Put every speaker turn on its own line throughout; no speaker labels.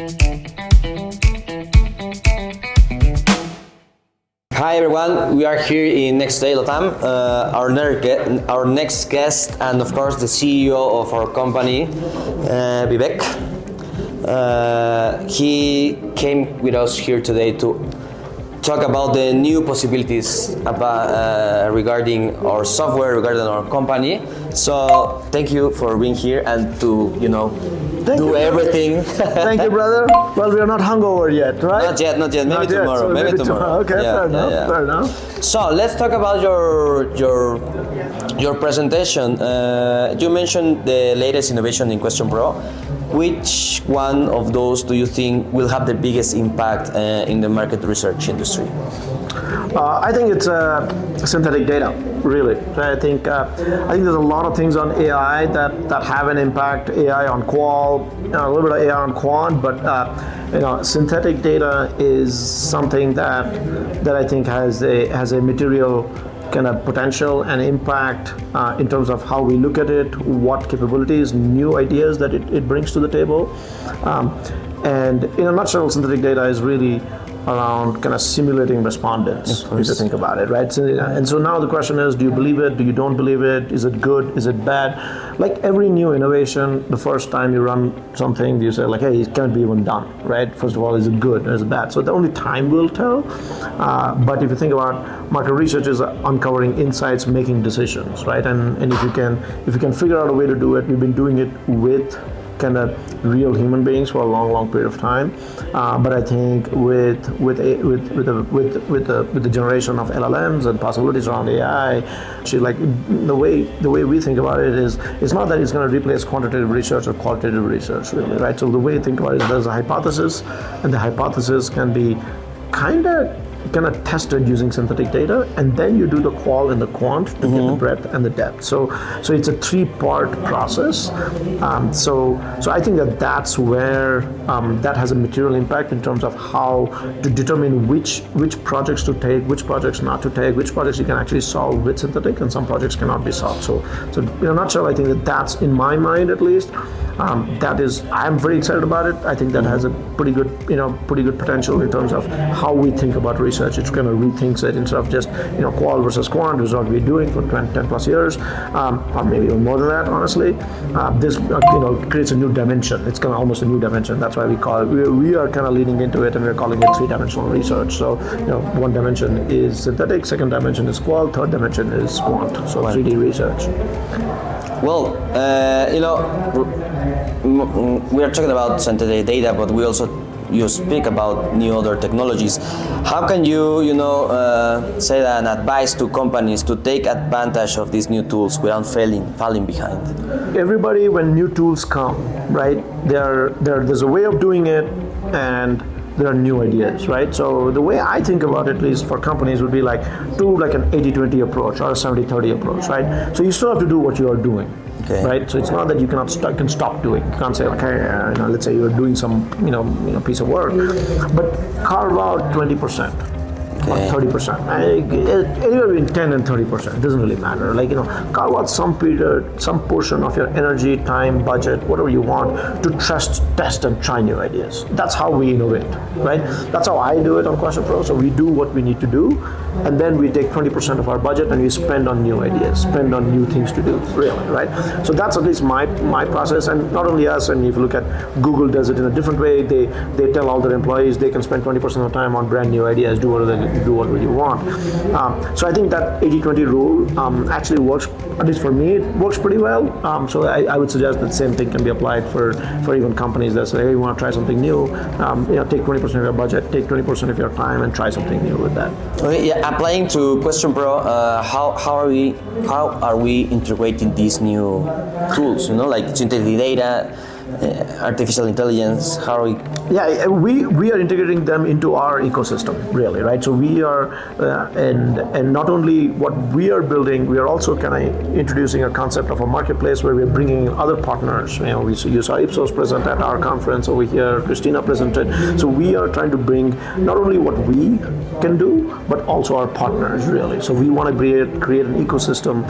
Hi everyone, we are here in XDay LATAM. Our next guest, and of course the CEO of our company, Vivek. He came with us here today to talk about the new possibilities regarding our software, regarding our company. So thank you for being here and to do everything.
Thank you, brother. Well, we are not hungover yet, right?
Not yet. Maybe
Not yet,
tomorrow.
so
Maybe tomorrow.
Okay, fair enough.
So let's talk about your presentation. You mentioned the latest innovation in QuestionPro. Which one of those do you think will have the biggest impact in the market research industry?
I think it's synthetic data, really. I think there's a lot of things on AI that have an impact. AI on qual, a little bit of AI on quant, but synthetic data is something that I think has a material kind of potential and impact in terms of how we look at it, what capabilities, new ideas that it brings to the table. And in a nutshell, synthetic data is really around kind of simulating respondents, if you think about it, right? And so now the question is, do you believe it? Do you don't believe it? Is it good? Is it bad? Like every new innovation, the first time you run something, you say like, hey, it can't be even done, right? First of all, is it good or is it bad? So the only time will tell. But if you think about market research is uncovering insights, making decisions, right? And if you can figure out a way to do it, we've been doing it with kind of real human beings for a long period of time, but I think with the generation of LLMs and possibilities around AI, the way we think about it is, it's not that it's going to replace quantitative research or qualitative research, really, right? So the way you think about it is there's a hypothesis, and the hypothesis can be kind of tested using synthetic data, and then you do the qual and the quant to get the breadth and the depth. So it's a three-part process. So I think that's where that has a material impact in terms of how to determine which projects to take, which projects not to take, which projects you can actually solve with synthetic, and some projects cannot be solved. So in a nutshell, I think that's in my mind at least. I'm very excited about it. I think that has a pretty good potential in terms of how we think about research. It's going to rethink it instead of just qual versus quant, which is what we're doing for 10 plus years, or maybe even more than that. Honestly, this creates a new dimension. It's kind of almost a new dimension. That's why we are kind of leading into it, and we're calling it three-dimensional research. So one dimension is synthetic, second dimension is qual, third dimension is quant. So 3D research.
Well, we are talking about synthetic data, but you speak about new other technologies. How can you, say an advice to companies to take advantage of these new tools without falling behind?
Everybody, when new tools come, right, there's a way of doing it, and there are new ideas, right? So the way I think about it, at least for companies, would be do an 80-20 approach or a 70-30 approach, right? So you still have to do what you are doing. Okay. Right, so it's not that you can stop doing. You can't say, okay, let's say you're doing some, piece of work, but carve out 20%. Or 30%, anywhere between 10 and 30%. It doesn't really matter. Carve out some period, some portion of your energy, time, budget, whatever you want, to test and try new ideas. That's how we innovate, right? That's how I do it on QuestionPro. So we do what we need to do, and then we take 20% of our budget and we spend on new ideas, spend on new things to do, really, right? So that's at least my process, and not only us. And if you look at Google, does it in a different way. They tell all their employees they can spend 20% of the time on brand new ideas, do whatever you want. So I think that 80-20 rule actually works, at least for me, it works pretty well. So I would suggest that the same thing can be applied for even companies that say, hey, you want to try something new, take 20% of your budget, take 20% of your time, and try something new with that.
Okay, yeah, applying to QuestionPro, how are we integrating these new tools? Like synthetic data, artificial intelligence. How are we?
Yeah, we are integrating them into our ecosystem, really, right? So we are, and not only what we are building, we are also kind of introducing a concept of a marketplace where we're bringing in other partners. You saw Ipsos present at our conference over here. Christina presented. So we are trying to bring not only what we can do, but also our partners, really. So we want to create an ecosystem.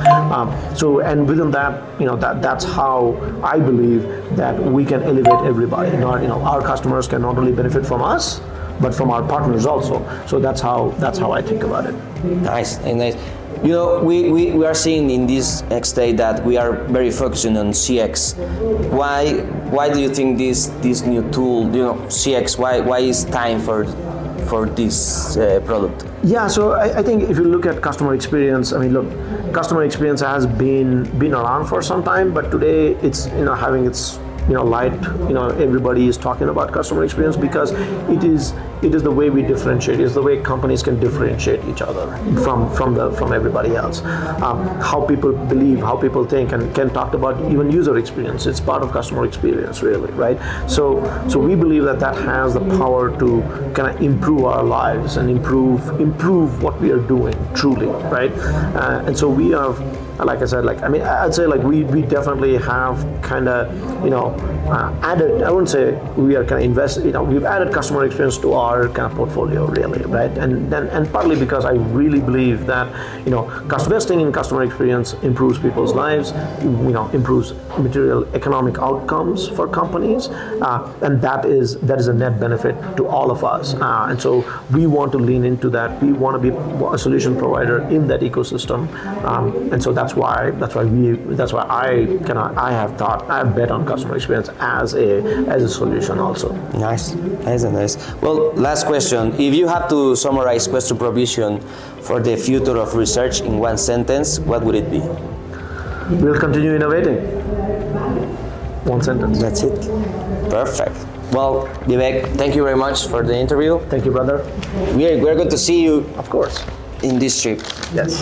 And within that, that's how I believe that we can elevate everybody. Not, our customers can not only benefit from us, but from our partners also. So that's how I think about it.
Nice, nice. We are seeing in this XDay that we are very focusing on CX. Why do you think this new tool, CX? Why is time for this product?
Yeah, so I think if you look at customer experience, customer experience has been around for some time, but today it's having its light. Everybody is talking about customer experience because it is the way we differentiate. It's the way companies can differentiate each other from everybody else. How people believe, how people think, and Ken talked about even user experience. It's part of customer experience, really, right? So we believe that has the power to kind of improve our lives and improve what we are doing truly, right? And so we are, like I said, I'd say we definitely have kind of added. I wouldn't say we are kind of invested. We've added customer experience to our kind of portfolio, really, right? And partly because I really believe that investing in customer experience improves people's lives, improves material economic outcomes for companies, and that is a net benefit to all of us. And so we want to lean into that. We want to be a solution provider in that ecosystem, and so that's why I have bet on customer experience as a solution also.
Nice. Well, last question. If you have to summarize QuestionPro vision for the future of research in one sentence, what would it be?
We'll continue innovating. One sentence.
That's it. Perfect. Well, Vivek, thank you very much for the interview.
Thank you, brother.
We're going to see you,
of course,
in this trip.
Yes.